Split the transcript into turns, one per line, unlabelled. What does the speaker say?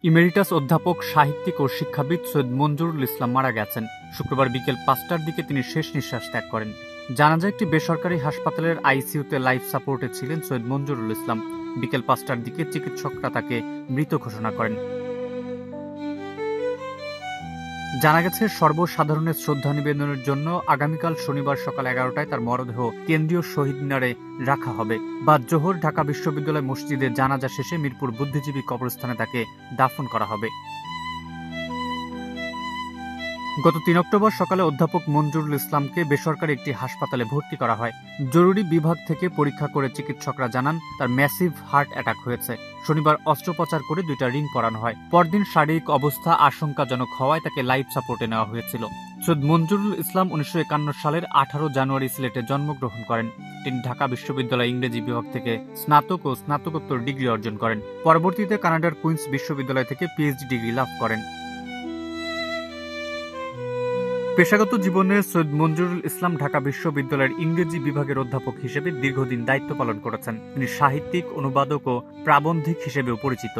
Emeritus অধ্যাপক, সাহিত্যিক ও শিক্ষাবিদ সৈয়দ মঞ্জুরুল ইসলাম মারা গেছেন। শুক্রবার বিকেল ৫টার দিকে তিনি শেষ নিঃশ্বাস ত্যাগ করেন। জানা যায়, একটি বেসরকারি হাসপাতালের আইসিইউতে লাইফ সাপোর্টে ছিলেন সৈয়দ মঞ্জুরুল ইসলাম। বিকেল ৫টার দিকে চিকিৎসকরা তাকে মৃত ঘোষণা করেন। জানা গেছে, সর্বসাধারণের শ্রদ্ধা নিবেদনের জন্য আগামীকাল শনিবার সকাল ১১টায় তার মরদেহ কেন্দ্রীয় শহীদ মিনারে রাখা হবে। বাদ জোহর ঢাকা বিশ্ববিদ্যালয় মসজিদে জানাজা শেষে মিরপুর বুদ্ধিজীবী কবরস্থানে তাকে দাফন করা হবে। গত ৩ অক্টোবর সকালে অধ্যাপক মঞ্জুরুল ইসলামকে বেসরকারি একটি হাসপাতালে ভর্তি করা হয়। জরুরি বিভাগ থেকে পরীক্ষা করে চিকিৎসকরা জানান তার ম্যাসিভ হার্ট অ্যাটাক হয়েছে। শনিবার অস্ত্রোপচার করে ২টা রিং পরানো হয়। পরদিন শারীরিক অবস্থা আশঙ্কাজনক হওয়ায় তাকে লাইফ সাপোর্টে নেওয়া হয়েছিল। সৈয়দ মঞ্জুরুল ইসলাম ১৯৫১ সালের ১৮ জানুয়ারি সিলেটে জন্মগ্রহণ করেন। তিনি ঢাকা বিশ্ববিদ্যালয় ইংরেজি বিভাগ থেকে স্নাতক ও স্নাতকোত্তর ডিগ্রি অর্জন করেন। পরবর্তীতে কানাডার কুইন্স বিশ্ববিদ্যালয় থেকে পিএইচডি ডিগ্রি লাভ করেন। পেশাগত জীবনে সৈয়দ মঞ্জুরুল ইসলাম ঢাকা বিশ্ববিদ্যালয়ের ইংরেজি বিভাগের অধ্যাপক হিসেবে দীর্ঘদিন দায়িত্ব পালন করেছেন। তিনি সাহিত্যিক, অনুবাদক ও প্রাবন্ধিক হিসেবেও পরিচিত।